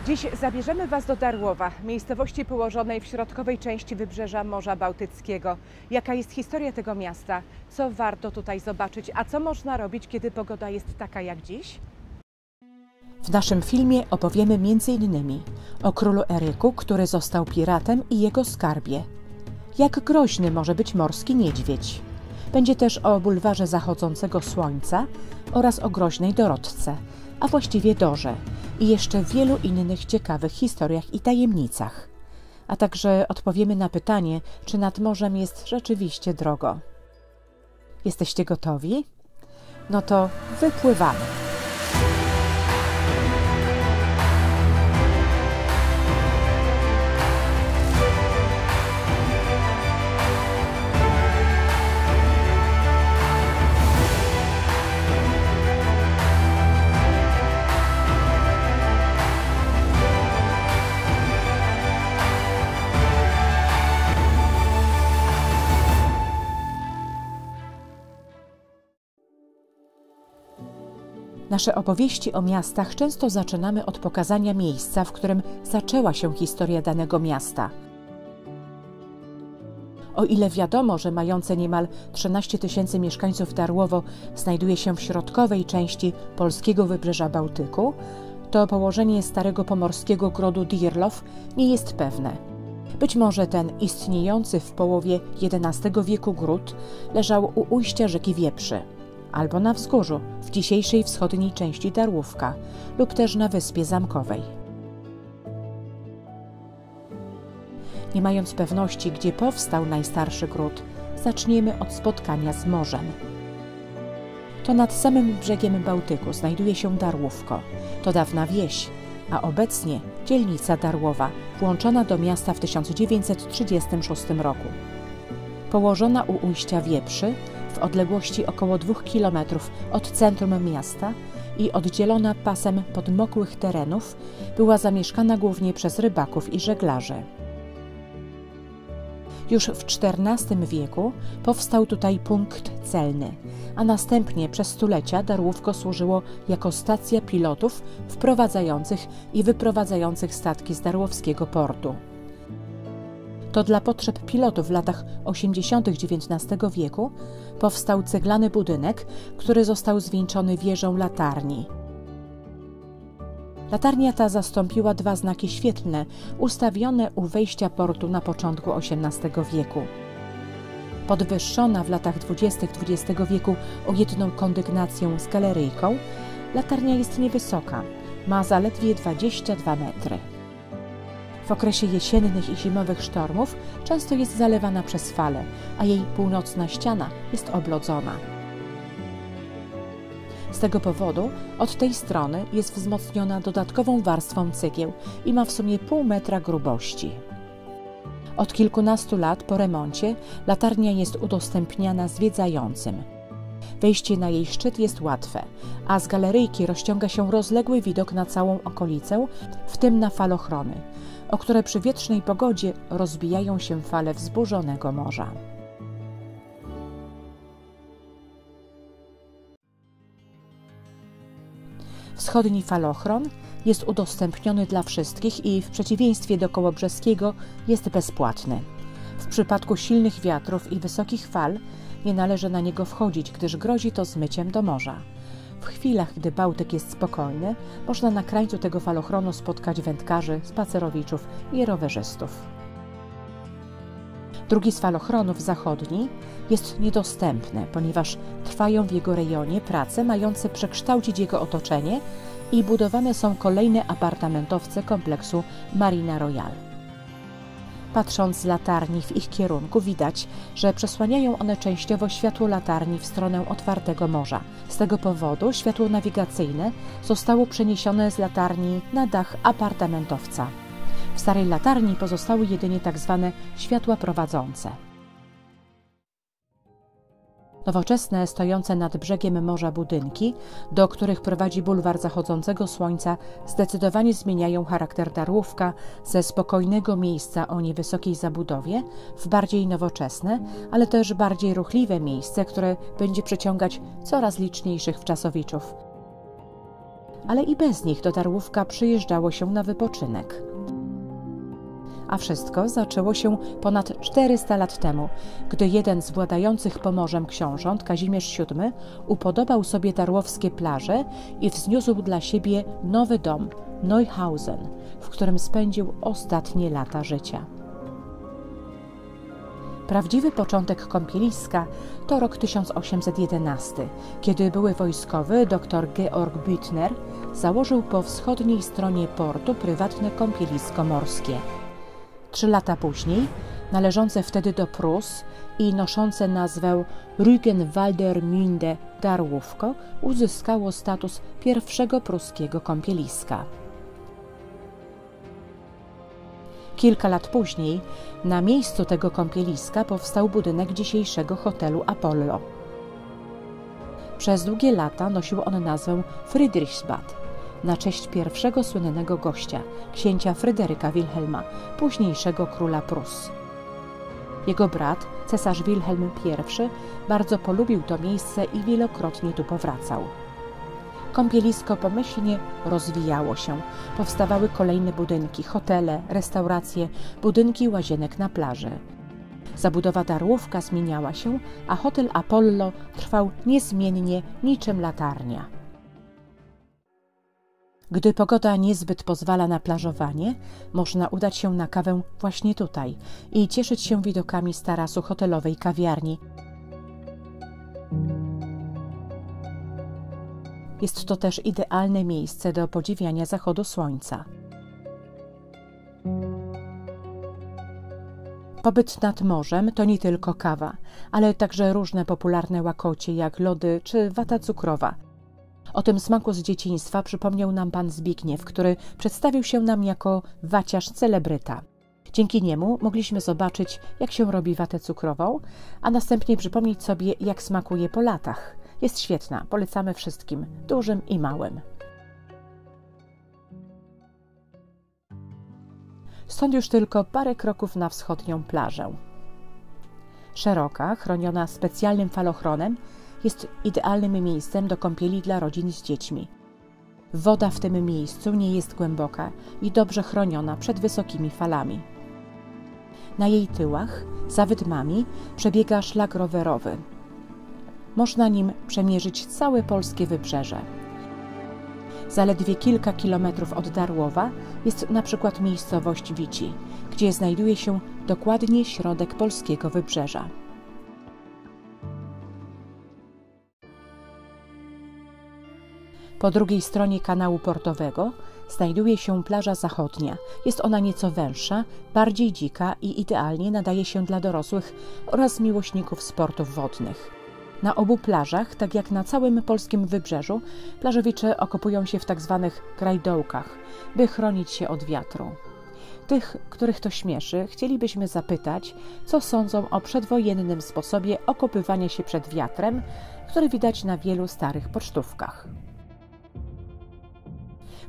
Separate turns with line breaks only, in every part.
Dziś zabierzemy Was do Darłowa, miejscowości położonej w środkowej części wybrzeża Morza Bałtyckiego. Jaka jest historia tego miasta? Co warto tutaj zobaczyć? A co można robić, kiedy pogoda jest taka jak dziś? W naszym filmie opowiemy m.in. o królu Eryku, który został piratem, i jego skarbie. Jak groźny może być morski niedźwiedź. Będzie też o bulwarze zachodzącego słońca oraz o groźnej Dorotce, a właściwie Dorze, i jeszcze wielu innych ciekawych historiach i tajemnicach. A także odpowiemy na pytanie, czy nad morzem jest rzeczywiście drogo. Jesteście gotowi? No to wypływamy. Nasze opowieści o miastach często zaczynamy od pokazania miejsca, w którym zaczęła się historia danego miasta. O ile wiadomo, że mające niemal 13 000 mieszkańców Darłowo znajduje się w środkowej części polskiego wybrzeża Bałtyku, to położenie starego pomorskiego grodu Dirlow nie jest pewne. Być może ten istniejący w połowie XI wieku gród leżał u ujścia rzeki Wieprzy, albo na wzgórzu, w dzisiejszej wschodniej części Darłówka, lub też na Wyspie Zamkowej. Nie mając pewności, gdzie powstał najstarszy gród, zaczniemy od spotkania z morzem. To nad samym brzegiem Bałtyku znajduje się Darłówko. To dawna wieś, a obecnie dzielnica Darłowa, włączona do miasta w 1936 roku. Położona u ujścia Wieprzy, w odległości około 2 km od centrum miasta i oddzielona pasem podmokłych terenów, była zamieszkana głównie przez rybaków i żeglarzy. Już w XIV wieku powstał tutaj punkt celny, a następnie przez stulecia Darłówko służyło jako stacja pilotów wprowadzających i wyprowadzających statki z darłowskiego portu. To dla potrzeb pilotów w latach 80. XIX wieku powstał ceglany budynek, który został zwieńczony wieżą latarni. Latarnia ta zastąpiła 2 znaki świetlne ustawione u wejścia portu na początku XVIII wieku. Podwyższona w latach 20. XX wieku o jedną kondygnację z galeryjką, latarnia jest niewysoka, ma zaledwie 22 metry. W okresie jesiennych i zimowych sztormów często jest zalewana przez fale, a jej północna ściana jest oblodzona. Z tego powodu od tej strony jest wzmocniona dodatkową warstwą cegieł i ma w sumie pół metra grubości. Od kilkunastu lat po remoncie latarnia jest udostępniana zwiedzającym. Wejście na jej szczyt jest łatwe, a z galeryjki rozciąga się rozległy widok na całą okolicę, w tym na falochrony, o które przy wietrznej pogodzie rozbijają się fale wzburzonego morza. Wschodni falochron jest udostępniony dla wszystkich i w przeciwieństwie do kołobrzeskiego jest bezpłatny. W przypadku silnych wiatrów i wysokich fal nie należy na niego wchodzić, gdyż grozi to zmyciem do morza. W chwilach, gdy Bałtyk jest spokojny, można na krańcu tego falochronu spotkać wędkarzy, spacerowiczów i rowerzystów. Drugi z falochronów, zachodni, jest niedostępny, ponieważ trwają w jego rejonie prace mające przekształcić jego otoczenie i budowane są kolejne apartamentowce kompleksu Marina Royal. Patrząc z latarni w ich kierunku, widać, że przesłaniają one częściowo światło latarni w stronę otwartego morza. Z tego powodu światło nawigacyjne zostało przeniesione z latarni na dach apartamentowca. W starej latarni pozostały jedynie tzw. światła prowadzące. Nowoczesne, stojące nad brzegiem morza budynki, do których prowadzi bulwar zachodzącego słońca, zdecydowanie zmieniają charakter Darłówka ze spokojnego miejsca o niewysokiej zabudowie w bardziej nowoczesne, ale też bardziej ruchliwe miejsce, które będzie przyciągać coraz liczniejszych wczasowiczów. ale i bez nich do Darłówka przyjeżdżało się na wypoczynek. A wszystko zaczęło się ponad 400 lat temu, gdy jeden z władających Pomorzem książąt, Kazimierz VII, upodobał sobie darłowskie plaże i wzniósł dla siebie nowy dom, Neuhausen, w którym spędził ostatnie lata życia. Prawdziwy początek kąpieliska to rok 1811, kiedy były wojskowy dr Georg Büttner założył po wschodniej stronie portu prywatne kąpielisko morskie. 3 lata później, należące wtedy do Prus i noszące nazwę Rügenwalder Münde Darłówko, uzyskało status pierwszego pruskiego kąpieliska. Kilka lat później na miejscu tego kąpieliska powstał budynek dzisiejszego hotelu Apollo. Przez długie lata nosił on nazwę Friedrichsbad, na cześć pierwszego słynnego gościa, księcia Fryderyka Wilhelma, późniejszego króla Prus. Jego brat, cesarz Wilhelm I, bardzo polubił to miejsce i wielokrotnie tu powracał. Kąpielisko pomyślnie rozwijało się. Powstawały kolejne budynki, hotele, restauracje, budynki łazienek na plaży. Zabudowa Darłówka zmieniała się, a hotel Apollo trwał niezmiennie niczym latarnia. Gdy pogoda niezbyt pozwala na plażowanie, można udać się na kawę właśnie tutaj i cieszyć się widokami z tarasu hotelowej kawiarni. Jest to też idealne miejsce do podziwiania zachodu słońca. Pobyt nad morzem to nie tylko kawa, ale także różne popularne łakocie jak lody czy wata cukrowa. O tym smaku z dzieciństwa przypomniał nam pan Zbigniew, który przedstawił się nam jako waciarz celebryta. Dzięki niemu mogliśmy zobaczyć, jak się robi watę cukrową, a następnie przypomnieć sobie, jak smakuje po latach. Jest świetna, polecamy wszystkim, dużym i małym. Stąd już tylko parę kroków na wschodnią plażę. Szeroka, chroniona specjalnym falochronem, jest idealnym miejscem do kąpieli dla rodzin z dziećmi. Woda w tym miejscu nie jest głęboka i dobrze chroniona przed wysokimi falami. Na jej tyłach, za wydmami, przebiega szlak rowerowy. Można nim przemierzyć całe polskie wybrzeże. Zaledwie kilka kilometrów od Darłowa jest na przykład miejscowość Wici, gdzie znajduje się dokładnie środek polskiego wybrzeża. Po drugiej stronie kanału portowego znajduje się plaża zachodnia. Jest ona nieco węższa, bardziej dzika i idealnie nadaje się dla dorosłych oraz miłośników sportów wodnych. Na obu plażach, tak jak na całym polskim wybrzeżu, plażowicze okopują się w tzw. grajdołkach, by chronić się od wiatru. Tych, których to śmieszy, chcielibyśmy zapytać, co sądzą o przedwojennym sposobie okopywania się przed wiatrem, który widać na wielu starych pocztówkach.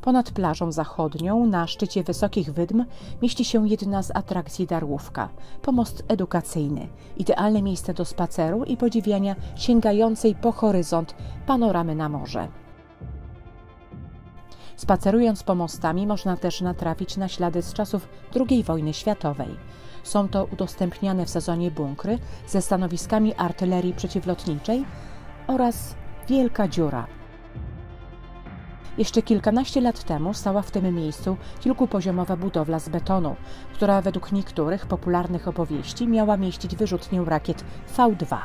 Ponad plażą zachodnią, na szczycie wysokich wydm, mieści się jedna z atrakcji Darłówka – pomost edukacyjny. Idealne miejsce do spaceru i podziwiania sięgającej po horyzont panoramy na morze. Spacerując pomostami można też natrafić na ślady z czasów II wojny światowej. Są to udostępniane w sezonie bunkry ze stanowiskami artylerii przeciwlotniczej oraz wielka dziura. Jeszcze kilkanaście lat temu stała w tym miejscu kilkupoziomowa budowla z betonu, która według niektórych popularnych opowieści miała mieścić wyrzutnię rakiet V2.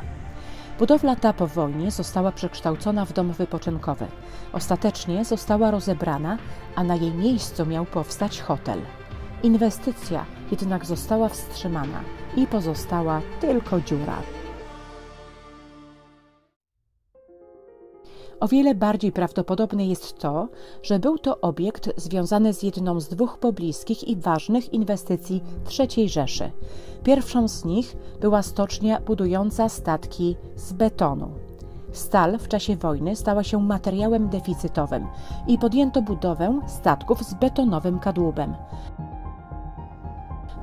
Budowla ta po wojnie została przekształcona w dom wypoczynkowy. Ostatecznie została rozebrana, a na jej miejscu miał powstać hotel. Inwestycja jednak została wstrzymana i pozostała tylko dziura. O wiele bardziej prawdopodobne jest to, że był to obiekt związany z jedną z dwóch pobliskich i ważnych inwestycji III Rzeszy. Pierwszą z nich była stocznia budująca statki z betonu. Stal w czasie wojny stała się materiałem deficytowym i podjęto budowę statków z betonowym kadłubem.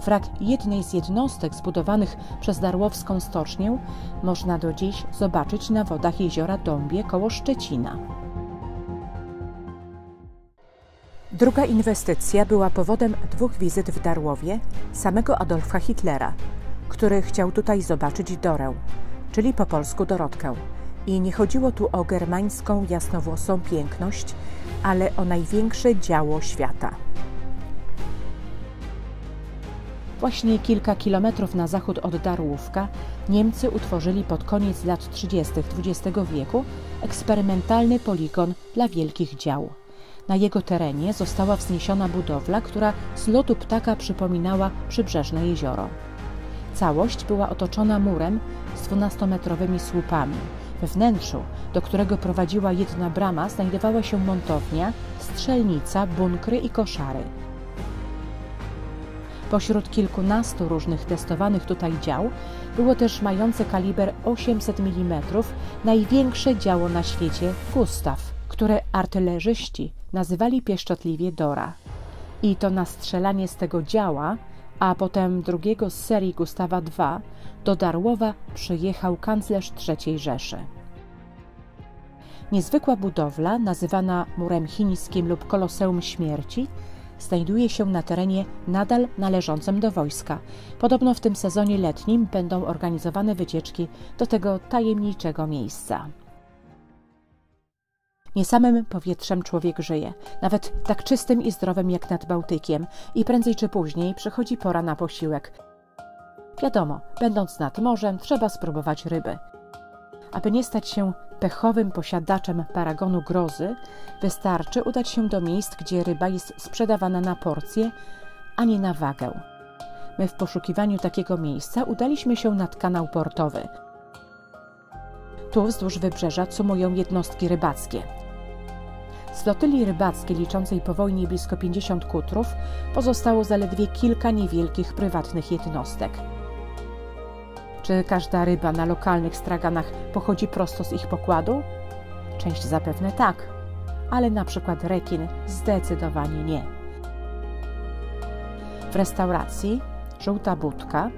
Wrak jednej z jednostek zbudowanych przez Darłowską stocznię można do dziś zobaczyć na wodach jeziora Dąbie koło Szczecina. Druga inwestycja była powodem 2 wizyt w Darłowie samego Adolfa Hitlera, który chciał tutaj zobaczyć Dorę, czyli po polsku Dorotkę. I nie chodziło tu o germańską, jasnowłosą piękność, ale o największe dzieło świata. Właśnie kilka kilometrów na zachód od Darłówka Niemcy utworzyli pod koniec lat 30. XX wieku eksperymentalny poligon dla wielkich dział. Na jego terenie została wzniesiona budowla, która z lotu ptaka przypominała przybrzeżne jezioro. Całość była otoczona murem z 12-metrowymi słupami. We wnętrzu, do którego prowadziła jedna brama, znajdowała się montownia, strzelnica, bunkry i koszary. Pośród kilkunastu różnych testowanych tutaj dział było też mające kaliber 800 mm największe działo na świecie Gustaw, które artylerzyści nazywali pieszczotliwie Dora. I to na strzelanie z tego działa, a potem drugiego z serii Gustawa II, do Darłowa przyjechał kanclerz III Rzeszy. Niezwykła budowla, nazywana murem chińskim lub Koloseum Śmierci, znajduje się na terenie nadal należącym do wojska. Podobno w tym sezonie letnim będą organizowane wycieczki do tego tajemniczego miejsca. Nie samym powietrzem człowiek żyje, nawet tak czystym i zdrowym jak nad Bałtykiem, i prędzej czy później przychodzi pora na posiłek. Wiadomo, będąc nad morzem, trzeba spróbować ryby. Aby nie stać się pechowym posiadaczem paragonu grozy, wystarczy udać się do miejsc, gdzie ryba jest sprzedawana na porcję, a nie na wagę. My w poszukiwaniu takiego miejsca udaliśmy się nad kanał portowy. Tu wzdłuż wybrzeża cumują jednostki rybackie. Z flotyli rybackiej liczącej po wojnie blisko 50 kutrów pozostało zaledwie kilka niewielkich prywatnych jednostek. Czy każda ryba na lokalnych straganach pochodzi prosto z ich pokładu? Część zapewne tak, ale na przykład rekin zdecydowanie nie. W restauracji Żółta Budka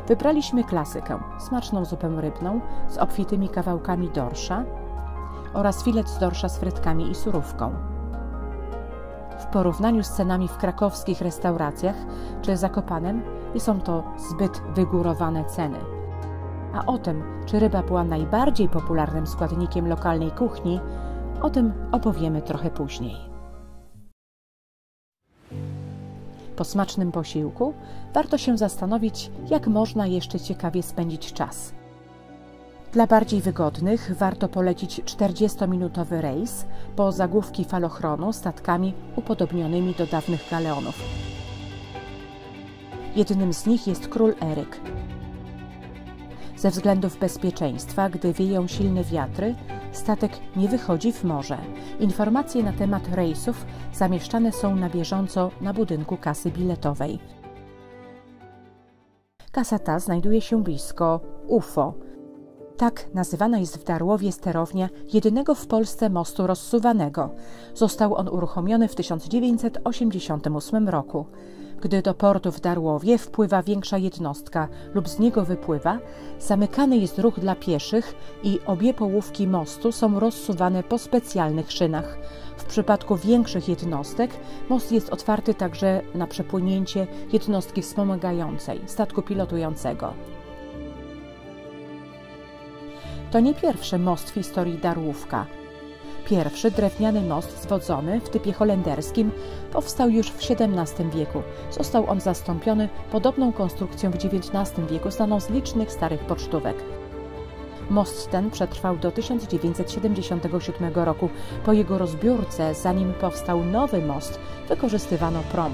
wybraliśmy klasykę, smaczną zupę rybną z obfitymi kawałkami dorsza oraz filet z dorsza z frytkami i surówką. W porównaniu z cenami w krakowskich restauracjach czy Zakopanem nie są to zbyt wygórowane ceny. A o tym, czy ryba była najbardziej popularnym składnikiem lokalnej kuchni, o tym opowiemy trochę później. Po smacznym posiłku warto się zastanowić, jak można jeszcze ciekawie spędzić czas. Dla bardziej wygodnych warto polecić 40-minutowy rejs po zagłówki falochronu statkami upodobnionymi do dawnych galeonów. Jednym z nich jest Król Eryk. Ze względów bezpieczeństwa, gdy wieją silne wiatry, statek nie wychodzi w morze. Informacje na temat rejsów zamieszczane są na bieżąco na budynku kasy biletowej. Kasa ta znajduje się blisko UFO. Tak nazywana jest w Darłowie sterownia jedynego w Polsce mostu rozsuwanego. Został on uruchomiony w 1988 roku. Gdy do portu w Darłowie wpływa większa jednostka lub z niego wypływa, zamykany jest ruch dla pieszych i obie połówki mostu są rozsuwane po specjalnych szynach. W przypadku większych jednostek most jest otwarty także na przepłynięcie jednostki wspomagającej, statku pilotującego. To nie pierwszy most w historii Darłówka. Pierwszy drewniany most zwodzony w typie holenderskim powstał już w XVII wieku. Został on zastąpiony podobną konstrukcją w XIX wieku, znaną z licznych starych pocztówek. Most ten przetrwał do 1977 roku. Po jego rozbiórce, zanim powstał nowy most, wykorzystywano prom.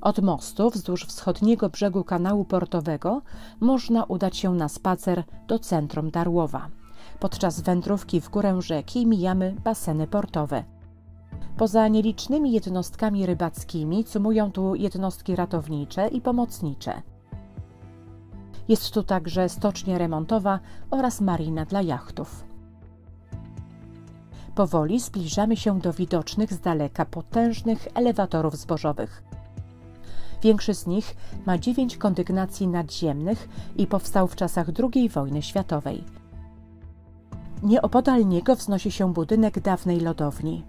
Od mostu wzdłuż wschodniego brzegu kanału portowego można udać się na spacer do centrum Darłowa. Podczas wędrówki w górę rzeki mijamy baseny portowe. Poza nielicznymi jednostkami rybackimi cumują tu jednostki ratownicze i pomocnicze. Jest tu także stocznia remontowa oraz marina dla jachtów. Powoli zbliżamy się do widocznych z daleka potężnych elewatorów zbożowych. Większy z nich ma 9 kondygnacji nadziemnych i powstał w czasach II wojny światowej. Nieopodal niego wznosi się budynek dawnej lodowni.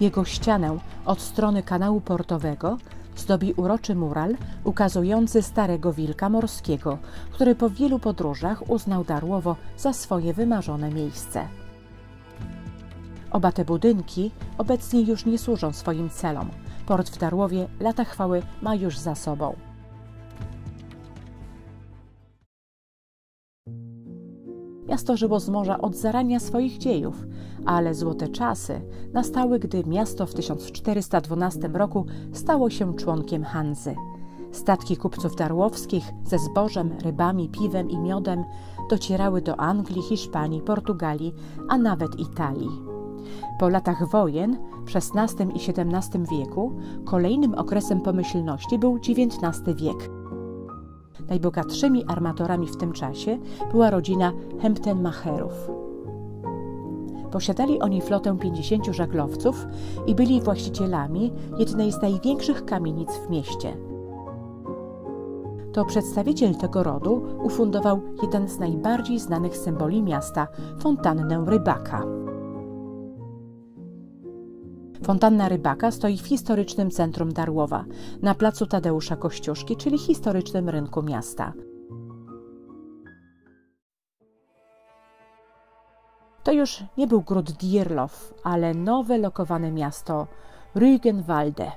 Jego ścianę od strony kanału portowego zdobi uroczy mural ukazujący starego wilka morskiego, który po wielu podróżach uznał Darłowo za swoje wymarzone miejsce. Oba te budynki obecnie już nie służą swoim celom. Port w Darłowie lata chwały ma już za sobą. Miasto żyło z morza od zarania swoich dziejów, ale złote czasy nastały, gdy miasto w 1412 roku stało się członkiem Hanzy. Statki kupców darłowskich ze zbożem, rybami, piwem i miodem docierały do Anglii, Hiszpanii, Portugalii, a nawet Italii. Po latach wojen w XVI i XVII wieku kolejnym okresem pomyślności był XIX wiek. Najbogatszymi armatorami w tym czasie była rodzina Hemtenmacherów. Posiadali oni flotę 50 żaglowców i byli właścicielami jednej z największych kamienic w mieście. To przedstawiciel tego rodu ufundował jeden z najbardziej znanych symboli miasta – fontannę Rybaka. Fontanna Rybaka stoi w historycznym centrum Darłowa, na placu Tadeusza Kościuszki, czyli historycznym rynku miasta. To już nie był gród Dirlow, ale nowe lokowane miasto Rügenwalde.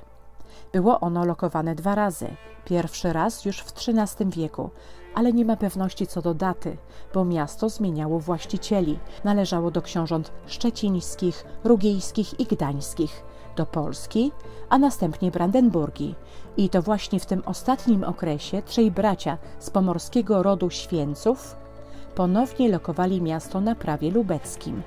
Było ono lokowane 2 razy. Pierwszy raz już w XIII wieku, ale nie ma pewności co do daty, bo miasto zmieniało właścicieli. Należało do książąt szczecińskich, rugiejskich i gdańskich, do Polski, a następnie Brandenburgii. I to właśnie w tym ostatnim okresie 3 bracia z pomorskiego rodu Święców ponownie lokowali miasto na prawie lubeckim.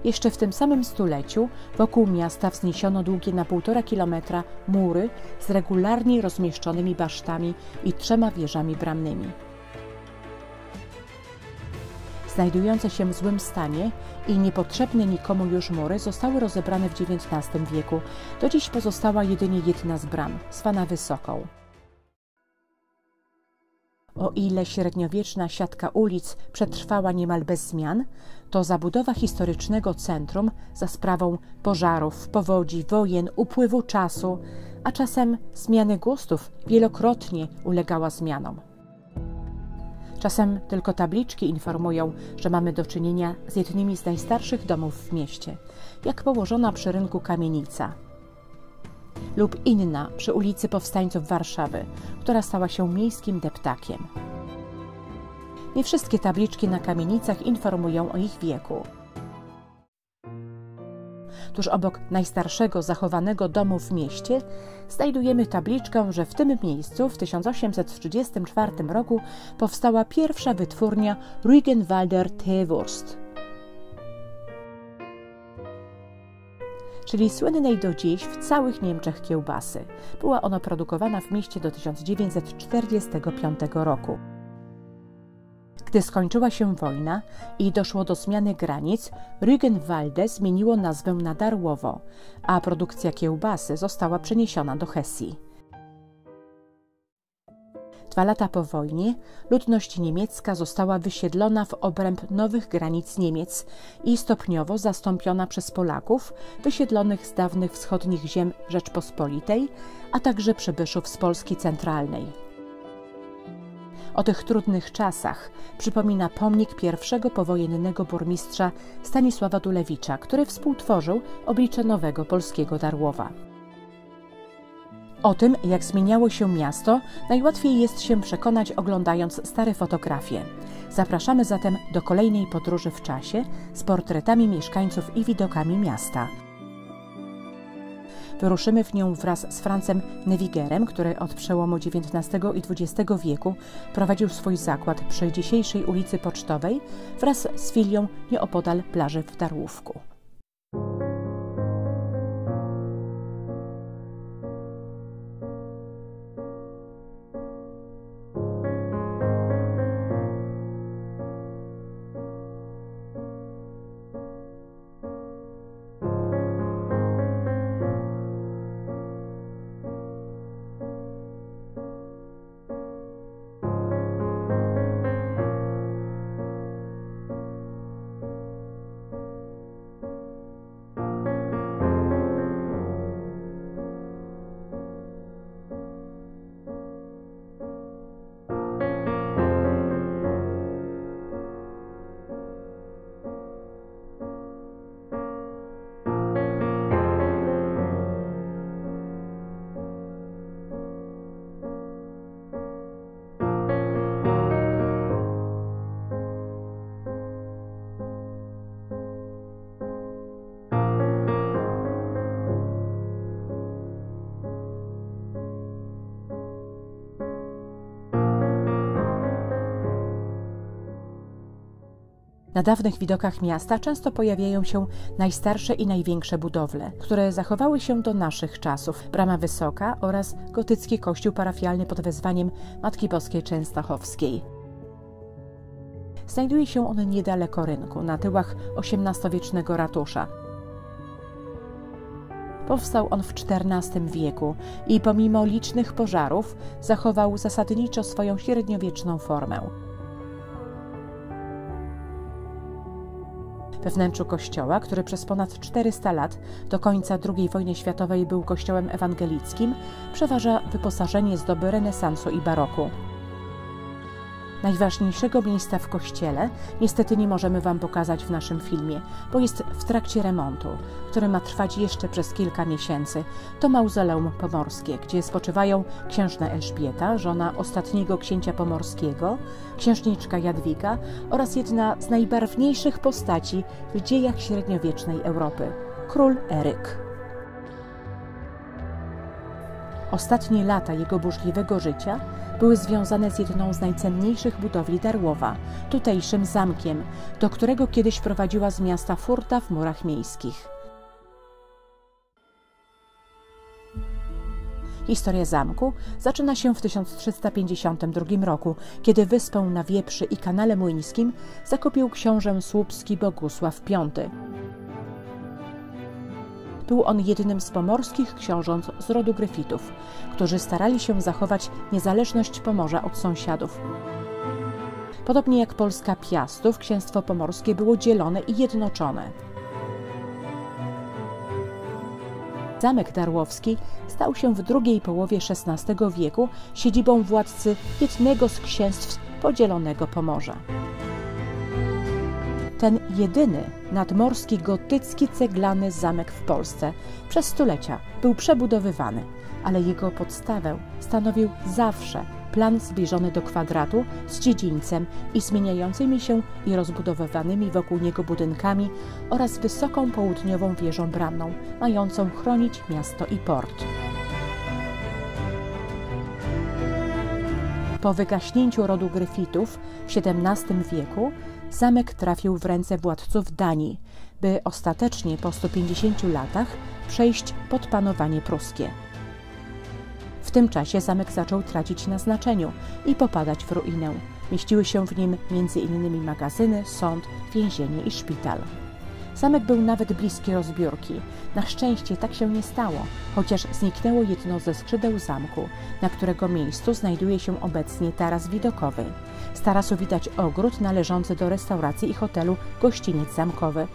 Jeszcze w tym samym stuleciu wokół miasta wzniesiono długie na 1,5 kilometra mury z regularnie rozmieszczonymi basztami i 3 wieżami bramnymi. Znajdujące się w złym stanie i niepotrzebne nikomu już mury zostały rozebrane w XIX wieku. Do dziś pozostała jedynie jedna z bram, zwana Wysoką. O ile średniowieczna siatka ulic przetrwała niemal bez zmian, to zabudowa historycznego centrum za sprawą pożarów, powodzi, wojen, upływu czasu, a czasem zmiany gustów wielokrotnie ulegała zmianom. Czasem tylko tabliczki informują, że mamy do czynienia z jednymi z najstarszych domów w mieście, jak położona przy rynku kamienica, lub inna przy ulicy Powstańców Warszawy, która stała się miejskim deptakiem. Nie wszystkie tabliczki na kamienicach informują o ich wieku. Tuż obok najstarszego zachowanego domu w mieście znajdujemy tabliczkę, że w tym miejscu w 1834 roku powstała pierwsza wytwórnia Rügenwalder Teewurst, czyli słynnej do dziś w całych Niemczech kiełbasy. Była ona produkowana w mieście do 1945 roku. Gdy skończyła się wojna i doszło do zmiany granic, Rügenwalde zmieniło nazwę na Darłowo, a produkcja kiełbasy została przeniesiona do Hesji. 2 lata po wojnie ludność niemiecka została wysiedlona w obręb nowych granic Niemiec i stopniowo zastąpiona przez Polaków wysiedlonych z dawnych wschodnich ziem Rzeczpospolitej, a także przybyszów z Polski centralnej. O tych trudnych czasach przypomina pomnik pierwszego powojennego burmistrza Stanisława Dulewicza, który współtworzył oblicze nowego polskiego Darłowa. O tym, jak zmieniało się miasto, najłatwiej jest się przekonać oglądając stare fotografie. Zapraszamy zatem do kolejnej podróży w czasie z portretami mieszkańców i widokami miasta. Wyruszymy w nią wraz z Francem Nevigerem, który od przełomu XIX i XX wieku prowadził swój zakład przy dzisiejszej ulicy Pocztowej wraz z filią nieopodal plaży w Darłówku. Na dawnych widokach miasta często pojawiają się najstarsze i największe budowle, które zachowały się do naszych czasów. Brama Wysoka oraz gotycki kościół parafialny pod wezwaniem Matki Boskiej Częstochowskiej. Znajduje się on niedaleko rynku, na tyłach XVIII-wiecznego ratusza. Powstał on w XIV wieku i pomimo licznych pożarów zachował zasadniczo swoją średniowieczną formę. We wnętrzu kościoła, który przez ponad 400 lat do końca II wojny światowej był kościołem ewangelickim, przeważa wyposażenie z doby renesansu i baroku. Najważniejszego miejsca w kościele niestety nie możemy Wam pokazać w naszym filmie, bo jest w trakcie remontu, który ma trwać jeszcze przez kilka miesięcy. To mauzoleum pomorskie, gdzie spoczywają księżna Elżbieta, żona ostatniego księcia pomorskiego, księżniczka Jadwiga oraz jedna z najbarwniejszych postaci w dziejach średniowiecznej Europy – król Eryk. Ostatnie lata jego burzliwego życia były związane z jedną z najcenniejszych budowli Darłowa, tutejszym zamkiem, do którego kiedyś prowadziła z miasta furta w murach miejskich. Historia zamku zaczyna się w 1352 roku, kiedy wyspę na Wieprzy i Kanale Młyńskim zakupił książę słupski Bogusław V. Był on jednym z pomorskich książąt z rodu Gryfitów, którzy starali się zachować niezależność Pomorza od sąsiadów. Podobnie jak Polska Piastów, księstwo pomorskie było dzielone i jednoczone. Zamek Darłowski stał się w drugiej połowie XVI wieku siedzibą władcy jednego z księstw podzielonego Pomorza. Ten jedyny nadmorski gotycki ceglany zamek w Polsce przez stulecia był przebudowywany, ale jego podstawę stanowił zawsze plan zbliżony do kwadratu z dziedzińcem i zmieniającymi się i rozbudowywanymi wokół niego budynkami oraz wysoką południową wieżą bramną, mającą chronić miasto i port. Po wygaśnięciu rodu Gryfitów w XVII wieku zamek trafił w ręce władców Danii, by ostatecznie po 150 latach przejść pod panowanie pruskie. W tym czasie zamek zaczął tracić na znaczeniu i popadać w ruinę. Mieściły się w nim m.in. magazyny, sąd, więzienie i szpital. Zamek był nawet bliski rozbiórki. Na szczęście tak się nie stało, chociaż zniknęło jedno ze skrzydeł zamku, na którego miejscu znajduje się obecnie taras widokowy. Z tarasu widać ogród należący do restauracji i hotelu Gościniec Zamkowy.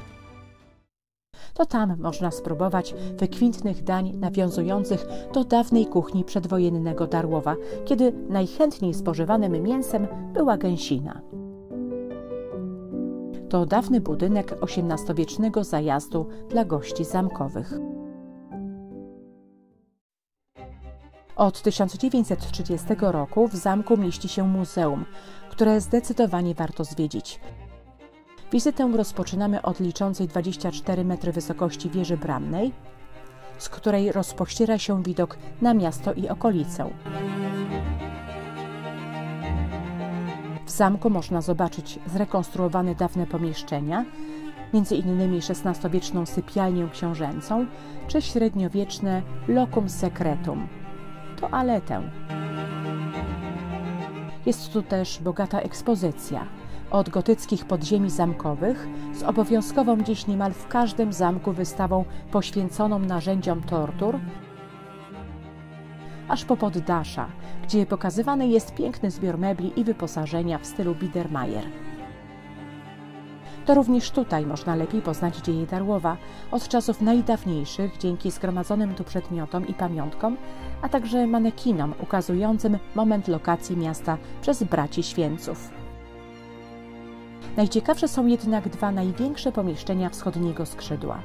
To tam można spróbować wykwintnych dań nawiązujących do dawnej kuchni przedwojennego Darłowa, kiedy najchętniej spożywanym mięsem była gęsina. To dawny budynek XVIII-wiecznego zajazdu dla gości zamkowych. Od 1930 roku w zamku mieści się muzeum, które zdecydowanie warto zwiedzić. Wizytę rozpoczynamy od liczącej 24 metry wysokości wieży bramnej, z której rozpościera się widok na miasto i okolicę. W zamku można zobaczyć zrekonstruowane dawne pomieszczenia, m.in. XVI-wieczną sypialnię książęcą czy średniowieczne locum secretum – toaletę. Jest tu też bogata ekspozycja. Od gotyckich podziemi zamkowych z obowiązkową dziś niemal w każdym zamku wystawą poświęconą narzędziom tortur, aż po poddasza, gdzie pokazywany jest piękny zbiór mebli i wyposażenia w stylu Biedermeier. To również tutaj można lepiej poznać dzieje Darłowa od czasów najdawniejszych dzięki zgromadzonym tu przedmiotom i pamiątkom, a także manekinom ukazującym moment lokacji miasta przez braci Święców. Najciekawsze są jednak dwa największe pomieszczenia wschodniego skrzydła.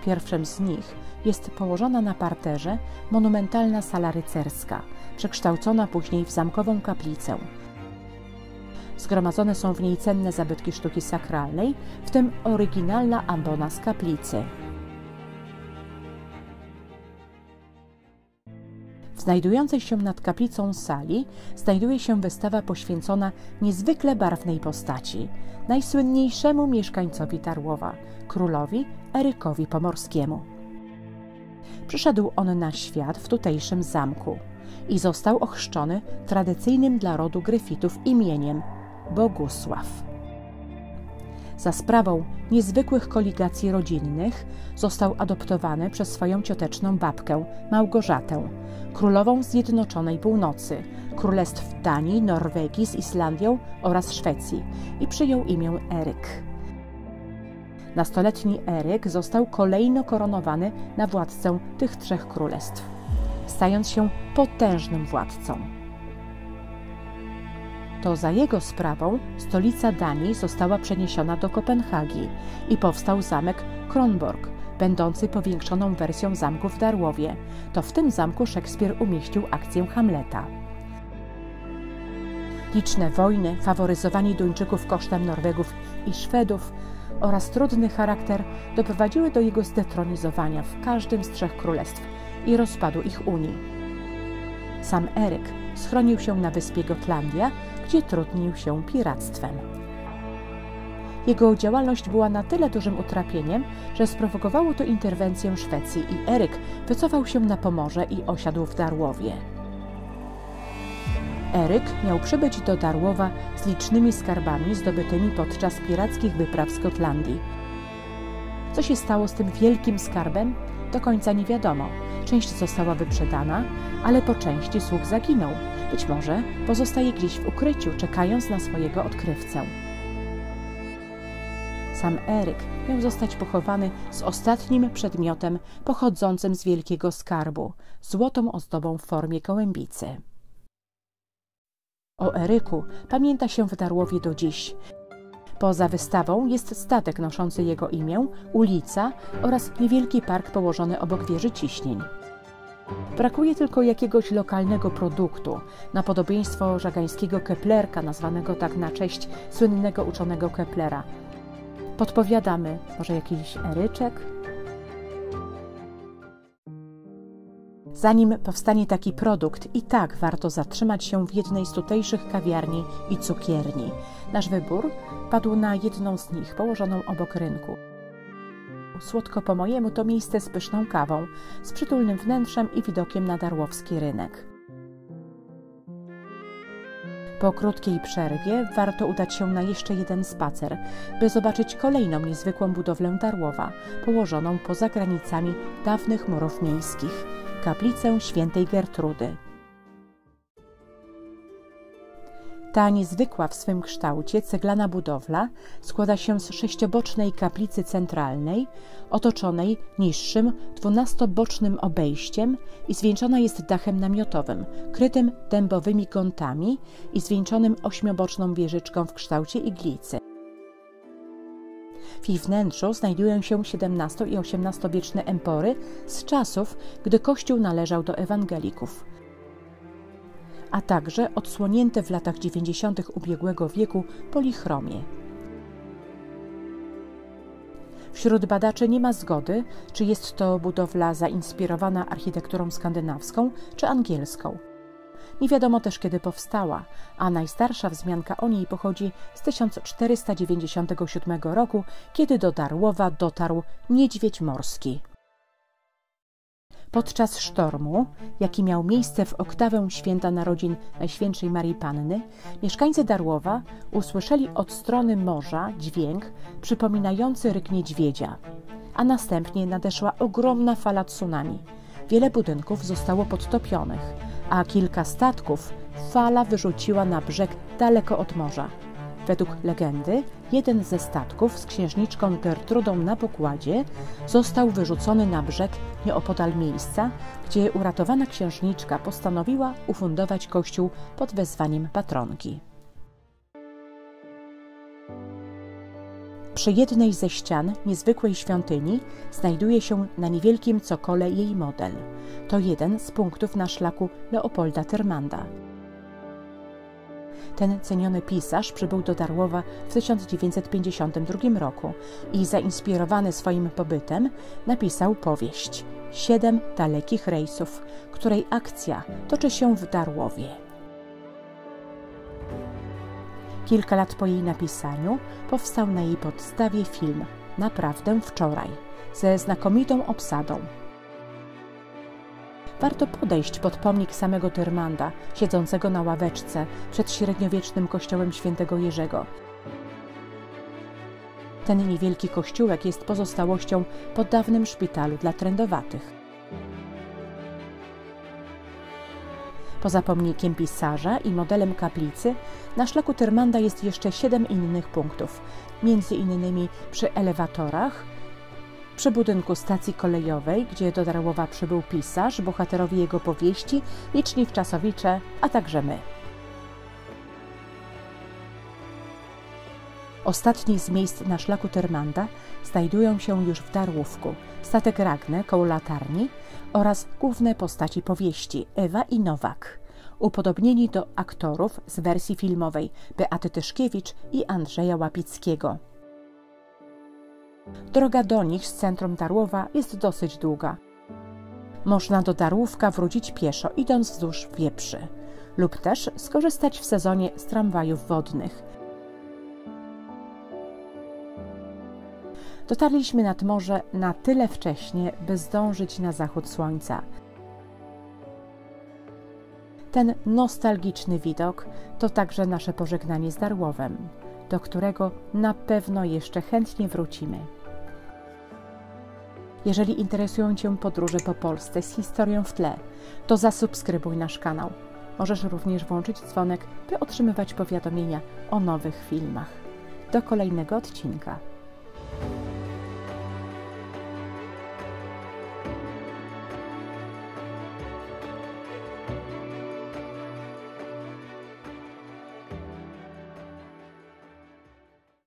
Pierwszym z nich jest położona na parterze monumentalna sala rycerska, przekształcona później w zamkową kaplicę. Zgromadzone są w niej cenne zabytki sztuki sakralnej, w tym oryginalna ambona z kaplicy. W znajdującej się nad kaplicą sali znajduje się wystawa poświęcona niezwykle barwnej postaci, najsłynniejszemu mieszkańcowi Darłowa, królowi Erykowi Pomorskiemu. Przyszedł on na świat w tutejszym zamku i został ochrzczony tradycyjnym dla rodu Gryfitów imieniem Bogusław. Za sprawą niezwykłych koligacji rodzinnych został adoptowany przez swoją cioteczną babkę Małgorzatę, królową Zjednoczonej Północy, królestw Danii, Norwegii z Islandią oraz Szwecji i przyjął imię Eryk. Nastoletni Eryk został kolejno koronowany na władcę tych trzech królestw, stając się potężnym władcą. To za jego sprawą stolica Danii została przeniesiona do Kopenhagi i powstał zamek Kronborg, będący powiększoną wersją zamku w Darłowie. To w tym zamku Szekspir umieścił akcję Hamleta. Liczne wojny, faworyzowanie Duńczyków kosztem Norwegów i Szwedów oraz trudny charakter doprowadziły do jego zdetronizowania w każdym z trzech królestw i rozpadu ich unii. Sam Eryk schronił się na wyspie Gotlandia, gdzie trudnił się piractwem. Jego działalność była na tyle dużym utrapieniem, że sprowokowało to interwencję Szwecji i Eryk wycofał się na Pomorze i osiadł w Darłowie. Eryk miał przybyć do Darłowa z licznymi skarbami zdobytymi podczas pirackich wypraw z Gotlandii. Co się stało z tym wielkim skarbem? Do końca nie wiadomo. Część została wyprzedana, ale po części sług zaginął. Być może pozostaje gdzieś w ukryciu, czekając na swojego odkrywcę. Sam Eryk miał zostać pochowany z ostatnim przedmiotem pochodzącym z wielkiego skarbu, złotą ozdobą w formie gołębicy. O Eryku pamięta się w Darłowie do dziś. Poza wystawą jest statek noszący jego imię, ulica oraz niewielki park położony obok wieży ciśnień. Brakuje tylko jakiegoś lokalnego produktu, na podobieństwo żagańskiego Keplerka, nazwanego tak na cześć słynnego uczonego Keplera. Podpowiadamy, może jakiś eryczek? Zanim powstanie taki produkt, i tak warto zatrzymać się w jednej z tutejszych kawiarni i cukierni. Nasz wybór padł na jedną z nich, położoną obok rynku. Słodko po mojemu to miejsce z pyszną kawą, z przytulnym wnętrzem i widokiem na darłowski rynek. Po krótkiej przerwie warto udać się na jeszcze jeden spacer, by zobaczyć kolejną niezwykłą budowlę Darłowa, położoną poza granicami dawnych murów miejskich, kaplicę Świętej Gertrudy. Ta niezwykła w swym kształcie ceglana budowla składa się z sześciobocznej kaplicy centralnej, otoczonej niższym, 12-bocznym obejściem i zwieńczona jest dachem namiotowym, krytym dębowymi kątami i zwieńczonym 8-boczną wieżyczką w kształcie iglicy. W jej wnętrzu znajdują się XVII i XVIII-wieczne empory z czasów, gdy Kościół należał do ewangelików, a także odsłonięte w latach 90. ubiegłego wieku polichromie. Wśród badaczy nie ma zgody, czy jest to budowla zainspirowana architekturą skandynawską czy angielską. Nie wiadomo też, kiedy powstała, a najstarsza wzmianka o niej pochodzi z 1497 roku, kiedy do Darłowa dotarł niedźwiedź morski. Podczas sztormu, jaki miał miejsce w oktawę święta narodzin Najświętszej Marii Panny, mieszkańcy Darłowa usłyszeli od strony morza dźwięk przypominający ryk niedźwiedzia, a następnie nadeszła ogromna fala tsunami. Wiele budynków zostało podtopionych, a kilka statków fala wyrzuciła na brzeg daleko od morza. Według legendy, jeden ze statków z księżniczką Gertrudą na pokładzie został wyrzucony na brzeg nieopodal miejsca, gdzie uratowana księżniczka postanowiła ufundować kościół pod wezwaniem patronki. Przy jednej ze ścian niezwykłej świątyni znajduje się na niewielkim cokole jej model. To jeden z punktów na szlaku Leopolda Tyrmanda. Ten ceniony pisarz przybył do Darłowa w 1952 roku i zainspirowany swoim pobytem napisał powieść 7 dalekich rejsów, której akcja toczy się w Darłowie. Kilka lat po jej napisaniu powstał na jej podstawie film Naprawdę wczoraj, ze znakomitą obsadą. Warto podejść pod pomnik samego Tyrmanda, siedzącego na ławeczce przed średniowiecznym kościołem świętego Jerzego. Ten niewielki kościółek jest pozostałością po dawnym szpitalu dla trędowatych. Poza pomnikiem pisarza i modelem kaplicy, na szlaku Tyrmanda jest jeszcze 7 innych punktów, między innymi przy elewatorach, przy budynku stacji kolejowej, gdzie do Darłowa przybył pisarz, bohaterowie jego powieści, liczni wczasowicze, a także my. Ostatni z miejsc na szlaku Tyrmanda znajdują się już w Darłówku, statek Ragne koło latarni oraz główne postaci powieści Ewa i Nowak, upodobnieni do aktorów z wersji filmowej Beaty Tyszkiewicz i Andrzeja Łapickiego. Droga do nich z centrum Darłowa jest dosyć długa. Można do Darłówka wrócić pieszo, idąc wzdłuż Wieprzy, lub też skorzystać w sezonie z tramwajów wodnych. Dotarliśmy nad morze na tyle wcześnie, by zdążyć na zachód słońca. Ten nostalgiczny widok to także nasze pożegnanie z Darłowem, do którego na pewno jeszcze chętnie wrócimy. Jeżeli interesują Cię podróże po Polsce z historią w tle, to zasubskrybuj nasz kanał. Możesz również włączyć dzwonek, by otrzymywać powiadomienia o nowych filmach. Do kolejnego odcinka.